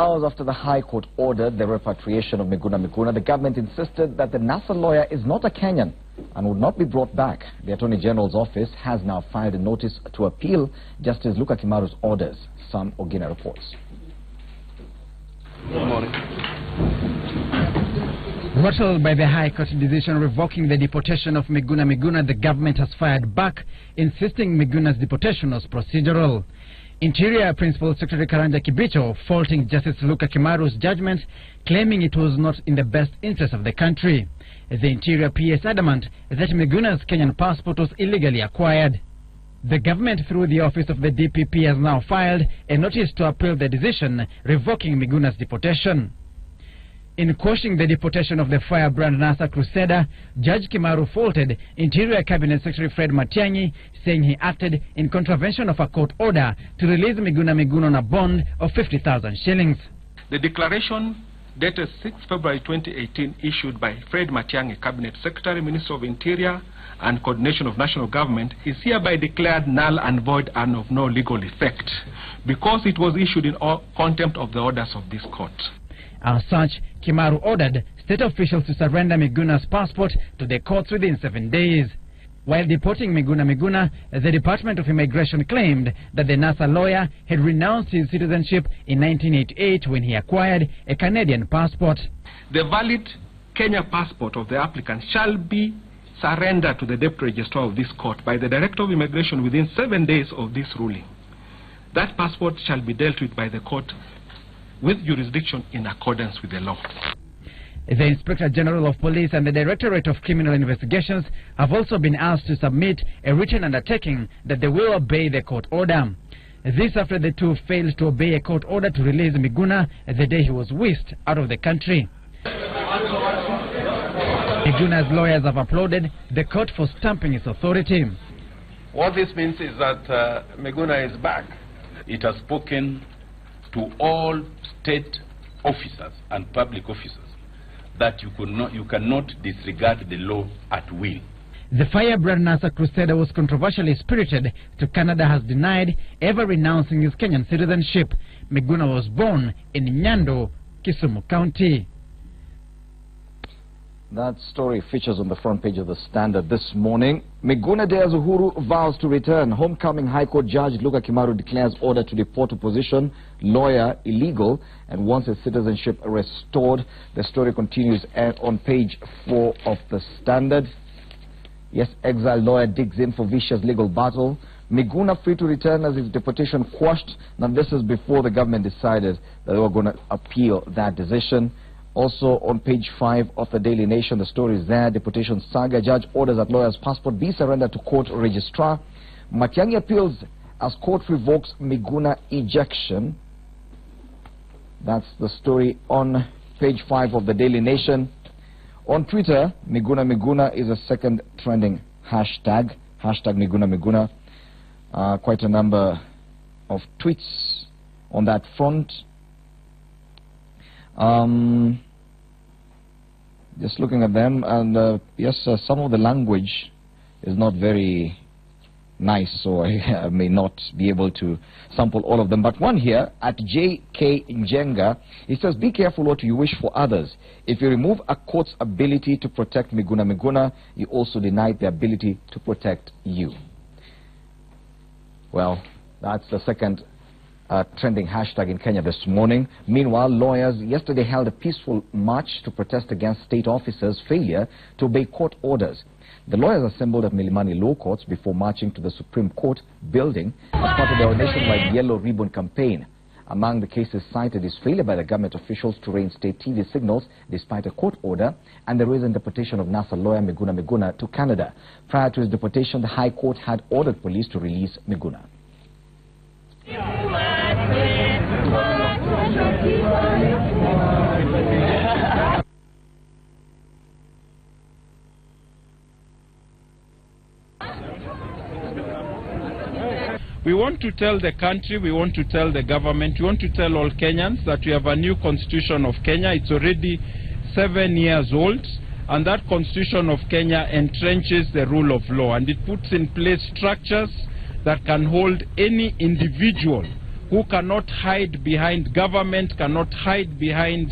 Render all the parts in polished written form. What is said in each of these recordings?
hours after the High Court ordered the repatriation of Miguna, the government insisted that the NASA lawyer is not a Kenyan and would not be brought back. The Attorney General's office has now filed a notice to appeal Justice Luka Kimaru's orders. Sam Ogina reports. Good morning. Rattled by the High Court decision revoking the deportation of Miguna, the government has fired back, insisting Miguna's deportation was procedural. Interior Principal Secretary Karanja Kibicho faulting Justice Luka Kimaru's judgment, claiming it was not in the best interest of the country. The Interior PA is adamant that Miguna's Kenyan passport was illegally acquired. The government, through the office of the DPP, has now filed a notice to appeal the decision revoking Miguna's deportation. In quashing the deportation of the firebrand NASA crusader, Judge Kimaru faulted Interior Cabinet Secretary Fred Matiang'i, saying he acted in contravention of a court order to release Miguna on a bond of 50,000 shillings. The declaration dated 6 February 2018 issued by Fred Matiang'i, Cabinet Secretary, Minister of Interior and Coordination of National Government, is hereby declared null and void and of no legal effect because it was issued in contempt of the orders of this court. As such, Kimaru ordered state officials to surrender Miguna's passport to the courts within 7 days. While deporting Miguna, the Department of Immigration claimed that the NASA lawyer had renounced his citizenship in 1988 when he acquired a Canadian passport. The valid Kenya passport of the applicant shall be surrendered to the Deputy Registrar of this court by the Director of Immigration within 7 days of this ruling. That passport shall be dealt with by the court with jurisdiction in accordance with the law. The Inspector General of Police and the Directorate of Criminal Investigations have also been asked to submit a written undertaking that they will obey the court order. This after the two failed to obey a court order to release Miguna the day he was whisked out of the country. Miguna's lawyers have applauded the court for stamping its authority. What this means is that Miguna is back. It has spoken to all state officers and public officers that you cannot disregard the law at will. The firebrand NASA crusader was controversially spirited to Canada has denied ever renouncing his Kenyan citizenship. Miguna was born in Nyando, Kisumu County. That story features on the front page of the Standard this morning. Miguna Dares Uhuru vows to return. Homecoming High Court Judge Luka Kimaru declares order to deport opposition lawyer illegal and wants his citizenship restored. The story continues on page 4 of the Standard. Yes, exiled lawyer digs in for vicious legal battle. Miguna free to return as his deportation quashed. Now this is before the government decided that they were going to appeal that decision. Also on page 5 of the Daily Nation, the story is there. Deportation saga. Judge orders that lawyer's passport be surrendered to court registrar. Matiang'i appeals as court revokes Miguna ejection. That's the story on page 5 of the Daily Nation. On Twitter, Miguna is a second trending hashtag. Hashtag Miguna. Quite a number of tweets on that front. Just looking at them, and yes, some of the language is not very nice, so I may not be able to sample all of them. But one here, at J.K. Njenga, he says, be careful what you wish for others. If you remove a court's ability to protect Miguna, you also deny the ability to protect you. Well, that's the second trending hashtag in Kenya this morning. Meanwhile, lawyers yesterday held a peaceful march to protest against state officers' failure to obey court orders. The lawyers assembled at Milimani Law Courts before marching to the Supreme Court building as part of their nationwide Yellow Ribbon campaign. Among the cases cited is failure by the government officials to reinstate TV signals despite a court order and the recent deportation of NASA lawyer Miguna to Canada. Prior to his deportation, the High Court had ordered police to release Miguna. We want to tell the country, we want to tell the government, we want to tell all Kenyans that we have a new constitution of Kenya. It's already 7 years old, and that constitution of Kenya entrenches the rule of law, and it puts in place structures that can hold any individual who cannot hide behind government, cannot hide behind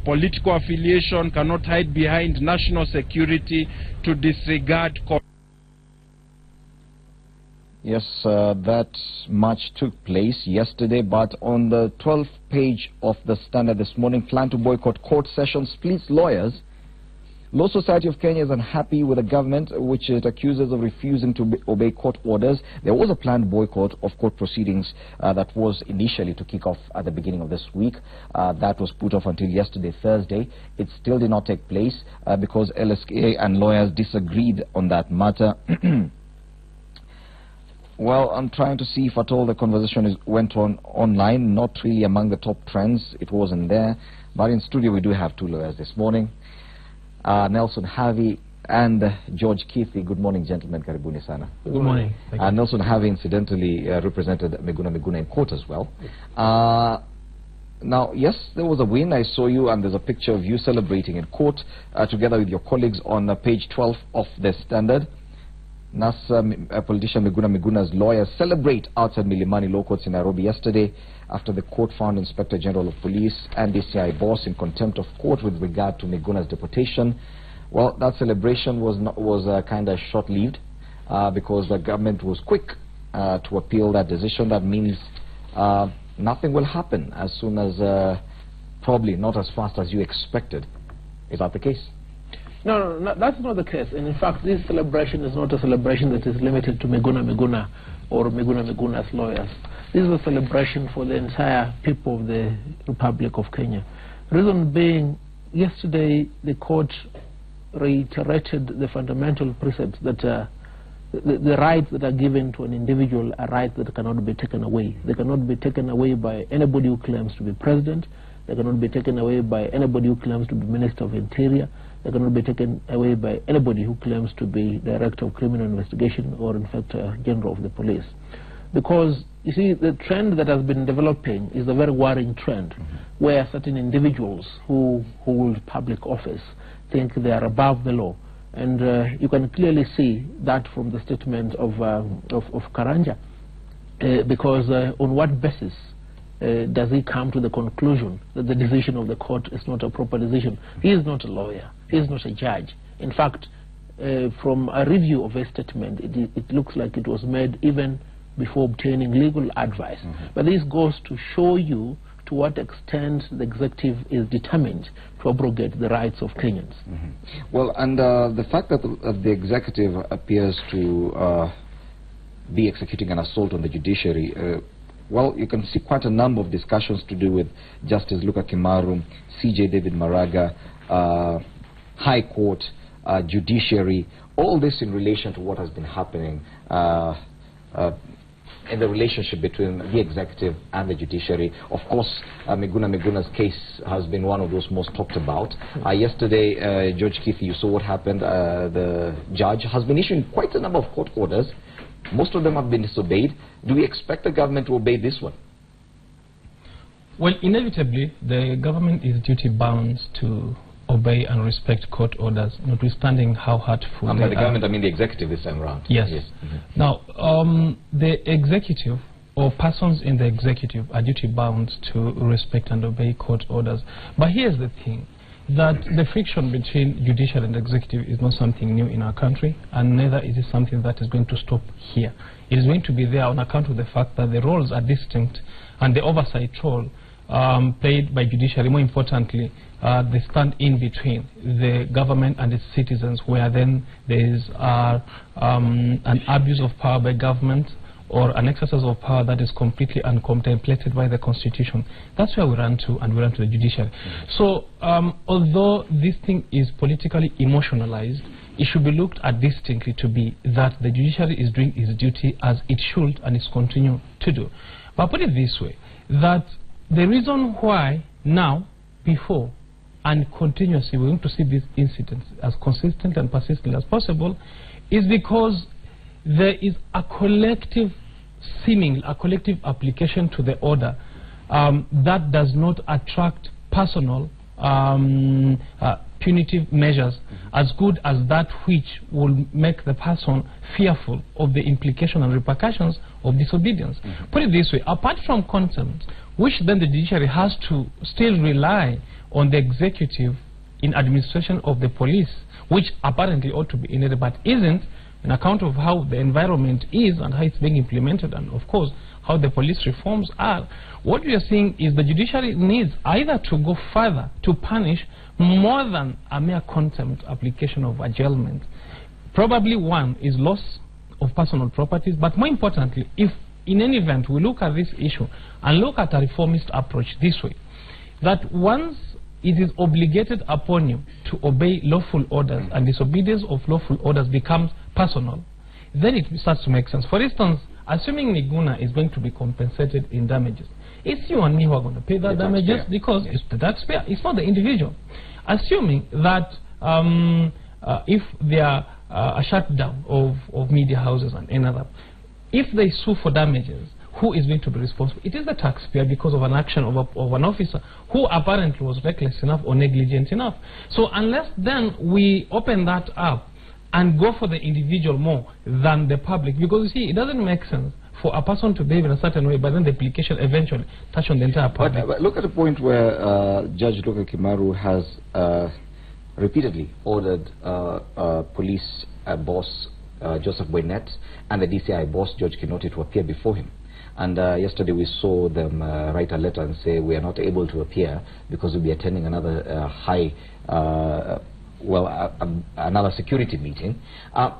political affiliation, cannot hide behind national security to disregard. Yes, that much took place yesterday, but on the 12th page of the Standard this morning, plan to boycott court session splits lawyers. Law Society of Kenya is unhappy with the government, which it accuses of refusing to obey court orders. There was a planned boycott of court proceedings that was initially to kick off at the beginning of this week. That was put off until yesterday, Thursday. It still did not take place because LSK and lawyers disagreed on that matter. Well, I'm trying to see if at all the conversation went on online. Not really among the top trends. It wasn't there. But in studio, we do have two lawyers this morning. Nelson Harvey and George Keithy. Good morning, gentlemen. Karibuni sana. Good morning. Nelson Harvey incidentally represented Miguna in court as well. Now, yes, there was a win. I saw you, and there's a picture of you celebrating in court together with your colleagues on page 12 of the Standard. NASA politician Miguna's lawyers celebrate outside Milimani Law Courts in Nairobi yesterday after the court found Inspector General of Police and DCI boss in contempt of court with regard to Miguna's deportation. Well, that celebration was kind of short-lived because the government was quick to appeal that decision. That means nothing will happen as soon as, probably not as fast as you expected. Is that the case? No, that's not the case. And in fact, this celebration is not a celebration that is limited to Miguna or Miguna's lawyers. This is a celebration for the entire people of the Republic of Kenya. Reason being, yesterday the court reiterated the fundamental precepts that the rights that are given to an individual are rights that cannot be taken away. They cannot be taken away by anybody who claims to be president. They cannot be taken away by anybody who claims to be Minister of Interior. They cannot be taken away by anybody who claims to be Director of Criminal Investigation or Inspector General of the Police. Because, you see, the trend that has been developing is a very worrying trend where certain individuals who hold public office think they are above the law. And you can clearly see that from the statement of Karanja. Because on what basis does he come to the conclusion that the decision of the court is not a proper decision? He is not a lawyer. He is not a judge. In fact, from a review of his statement, it looks like it was made even before obtaining legal advice. But this goes to show you to what extent the executive is determined to abrogate the rights of Kenyans. Well, and the fact that the executive appears to be executing an assault on the judiciary, well, you can see quite a number of discussions to do with Justice Luka Kimaru, CJ David Maraga, High Court, judiciary, all this in relation to what has been happening in the relationship between the executive and the judiciary. Of course, Miguna's case has been one of those most talked about. Yesterday, George Keithy, you saw what happened. The judge has been issuing quite a number of court orders. Most of them have been disobeyed. Do we expect the government to obey this one? Well, inevitably, the government is duty-bound to obey and respect court orders, notwithstanding how hurtful by the government, I mean the executive this time around. Yes. Now, the executive or persons in the executive are duty-bound to respect and obey court orders. But here's the thing, that the friction between judicial and executive is not something new in our country, and neither is it something that is going to stop here. It is going to be there on account of the fact that the roles are distinct, and the oversight role played by judiciary, more importantly, they stand in between the government and its citizens, where then there is an abuse of power by government or an exercise of power that is completely uncontemplated by the Constitution. That's where we run to, and we run to the judiciary. So, although this thing is politically emotionalized, it should be looked at distinctly to be that the judiciary is doing its duty as it should and is continuing to do. But put it this way, that the reason why now, before, and continuously we're going to see these incidents as consistent and persistent as possible is because there is a collective application to the order that does not attract personal punitive measures as good as that which will make the person fearful of the implication and repercussions of disobedience. Put it this way, apart from contempt, which then the judiciary has to still rely on the executive in administration of the police, which apparently ought to be in but isn't, on account of how the environment is and how it's being implemented, and of course how the police reforms are. What we are seeing is the judiciary needs either to go further to punish more than a mere contempt application of adjailment. Probably one is loss of personal properties, but more importantly, if in any event we look at this issue and look at a reformist approach this way, that once it is obligated upon you to obey lawful orders and disobedience of lawful orders becomes personal, then it starts to make sense. For instance, assuming Miguna is going to be compensated in damages, it's you and me who are going to pay that damages because it's the taxpayer, it's not the individual. Assuming that if there are a shutdown of media houses and another, if they sue for damages, who is going to be responsible? It is the taxpayer because of an action of an officer who apparently was reckless enough or negligent enough. So unless then we open that up and go for the individual more than the public, because you see, it doesn't make sense for a person to behave in a certain way, but then the implication eventually touch on the entire public. But look at the point where Judge Luka Kimaru has repeatedly ordered police boss Joseph Boynet and the DCI boss George Kinoti to appear before him. And yesterday we saw them write a letter and say we are not able to appear because we'll be attending another another security meeting.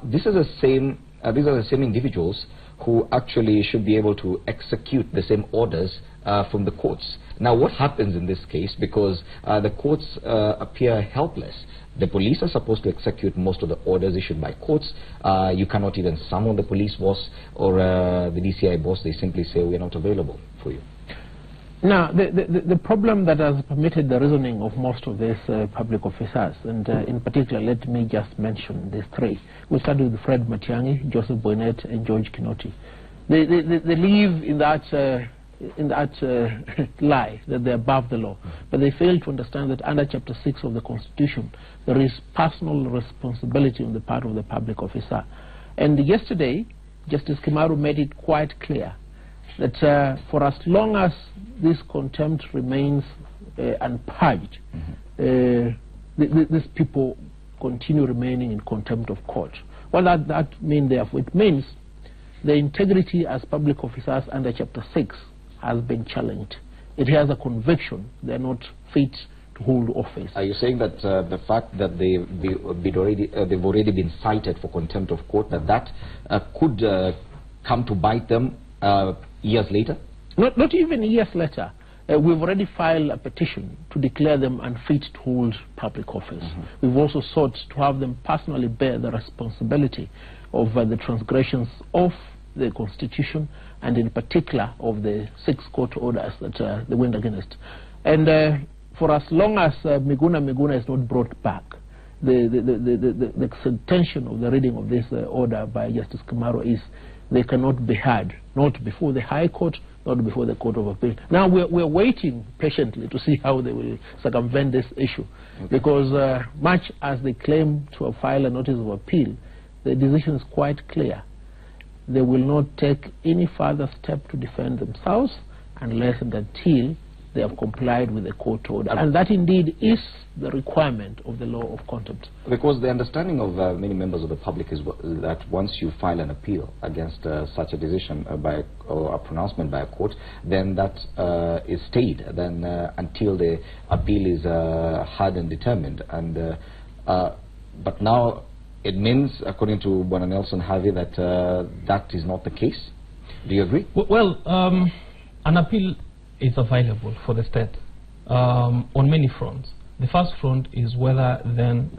These are the same individuals who actually should be able to execute the same orders from the courts. Now, what happens in this case? Because the courts appear helpless. The police are supposed to execute most of the orders issued by courts. You cannot even summon the police boss or the DCI boss. They simply say we are not available for you. Now, the problem that has permitted the reasoning of most of these public officers, and in particular, let me just mention these three. We'll start with Fred Matiang'i, Joseph Boynet, and George Kinoti. They live in that lie that they're above the law, but they fail to understand that under Chapter 6 of the Constitution, there is personal responsibility on the part of the public officer. And yesterday, Justice Kimaru made it quite clear that for as long as this contempt remains unpurged, these people continue remaining in contempt of court. What that means, therefore, it means the integrity as public officers under Chapter 6 has been challenged. It has a conviction they are not fit to hold office. Are you saying that the fact that they've already been cited for contempt of court, that could come to bite them years later? Not even years later. We've already filed a petition to declare them unfit to hold public office. We've also sought to have them personally bear the responsibility of the transgressions of the Constitution, and in particular of the 6 court orders that they went against. And for as long as Miguna is not brought back, the intention of the reading of this order by Justice Kimaru is they cannot be heard, not before the High Court, not before the Court of Appeal. Now we're waiting patiently to see how they will circumvent this issue, because much as they claim to have filed a notice of appeal, the decision is quite clear. They will not take any further step to defend themselves unless and until they have complied with the court order. And that indeed is the requirement of the law of contempt. Because the understanding of many members of the public is that once you file an appeal against such a decision or a pronouncement by a court, then that is stayed then until the appeal is heard and determined. And but now it means, according to Bwana Nelson Harvey, that that is not the case. Do you agree? Well, an appeal is available for the state on many fronts. The first front is whether then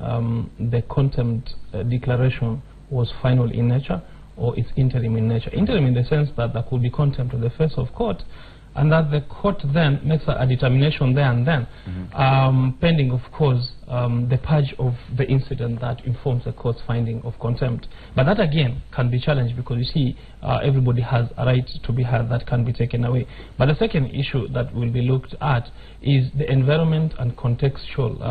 the contempt declaration was final in nature or it's interim in nature. Interim in the sense that there could be contempt on the face of court, and that the court then makes a determination there and then, pending, of course, the purge of the incident that informs the court's finding of contempt. But that, again, can be challenged because, you see, everybody has a right to be heard that can be taken away. But the second issue that will be looked at is the environment and contextual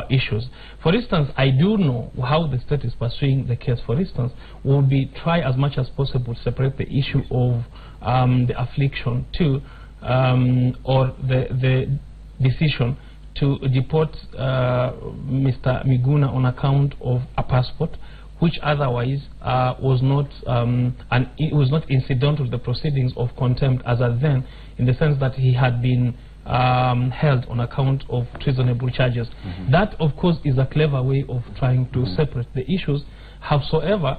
issues. For instance, I do know how the state is pursuing the case. For instance, will be try as much as possible to separate the issue of the affliction to or the decision to deport Mr. Miguna on account of a passport which otherwise was not and it was not incidental to the proceedings of contempt as at then, in the sense that he had been held on account of treasonable charges. That, of course, is a clever way of trying to separate the issues. However,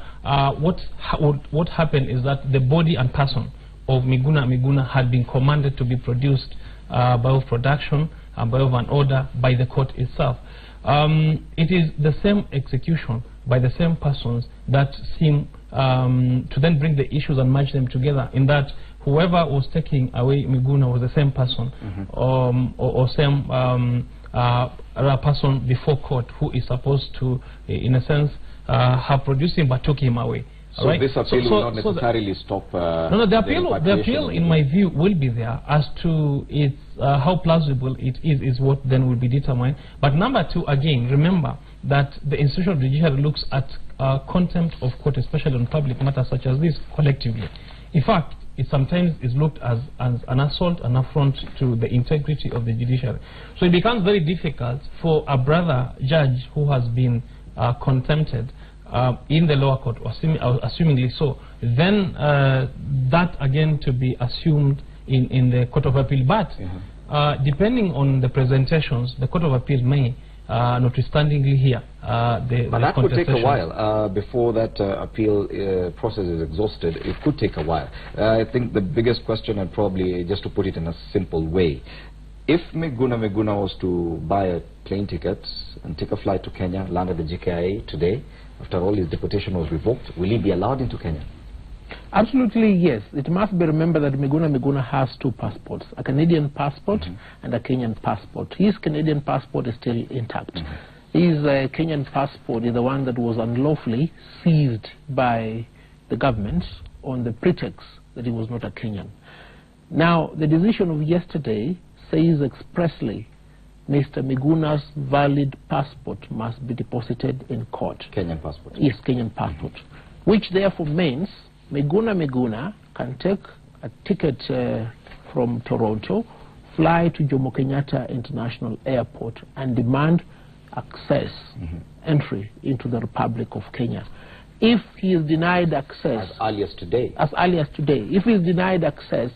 what happened is that the body and person of Miguna had been commanded to be produced by way of production and by way of an order by the court itself. It is the same execution by the same persons that seem to then bring the issues and merge them together, in that whoever was taking away Miguna was the same person or same person before court who is supposed to, in a sense, have produced him but took him away. So right? This appeal will not necessarily stop... no, the appeal in my view will be there. As to its, how plausible it is what then will be determined. But number two, again, remember that the institution of judiciary looks at contempt of court, especially on public matters such as this, collectively. In fact, it sometimes is looked as an assault, an affront to the integrity of the judiciary. So it becomes very difficult for a brother judge who has been contempted in the lower court, or assumingly so, then that again to be assumed in the Court of Appeal. But depending on the presentations, the Court of Appeal may, notwithstanding here, but that could take a while before that appeal process is exhausted. It could take a while. I think the biggest question, and probably just to put it in a simple way, if Miguna was to buy a plane ticket and take a flight to Kenya, land at the GKIA today, after all his deportation was revoked, will he be allowed into Kenya? Absolutely, yes. It must be remembered that Miguna has two passports, a Canadian passport and a Kenyan passport. His Canadian passport is still intact. His Kenyan passport is the one that was unlawfully seized by the government on the pretext that he was not a Kenyan. Now, the decision of yesterday says expressly Mr. Miguna's valid passport must be deposited in court. Kenyan passport? Yes, Kenyan passport. Which therefore means Miguna can take a ticket from Toronto, fly to Jomo Kenyatta International Airport and demand access, entry into the Republic of Kenya. If he is denied access... As early as today. As early as today. If he is denied access,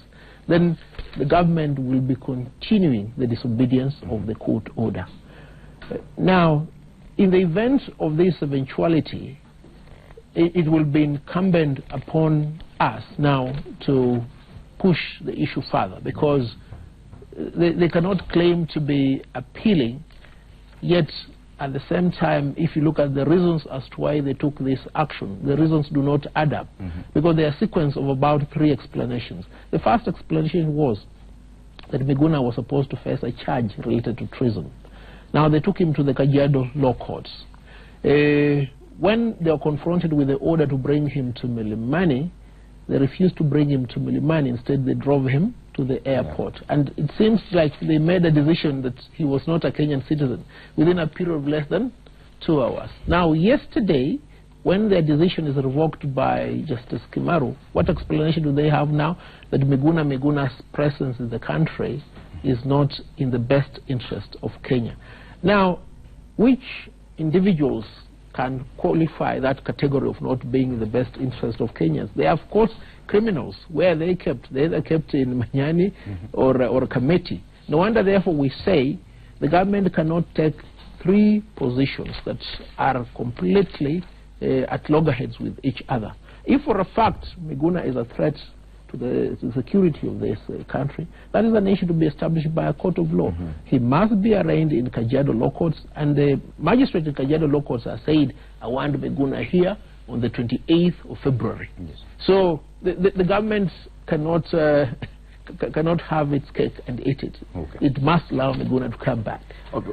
then the government will be continuing the disobedience of the court order. Now, in the event of this eventuality, it will be incumbent upon us now to push the issue further, because they cannot claim to be appealing, yet at the same time, if you look at the reasons as to why they took this action, the reasons do not add up, because there are a sequence of about 3 explanations. The first explanation was that Miguna was supposed to face a charge related to treason. Now they took him to the Kajiado law courts. When they were confronted with the order to bring him to Milimani, they refused to bring him to Milimani. Instead, they drove him to the airport. And it seems like they made a decision that he was not a Kenyan citizen within a period of less than 2 hours. Now, yesterday, when their decision is revoked by Justice Kimaru, what explanation do they have now? That Miguna's presence in the country is not in the best interest of Kenya. Now, which individuals can qualify that category of not being in the best interest of Kenyans? They are, of course, criminals. Where are they kept? They are kept in Manyani or Kameti. No wonder, therefore, we say the government cannot take 3 positions that are completely at loggerheads with each other. If for a fact Miguna is a threat to the security of this country, that is an issue to be established by a court of law. He must be arraigned in Kajiado law courts, and the magistrate in Kajiado law courts has said, I want Miguna here on the 28th of February. So the government cannot cannot have its cake and eat it. Okay. It must allow Miguna to come back. Okay.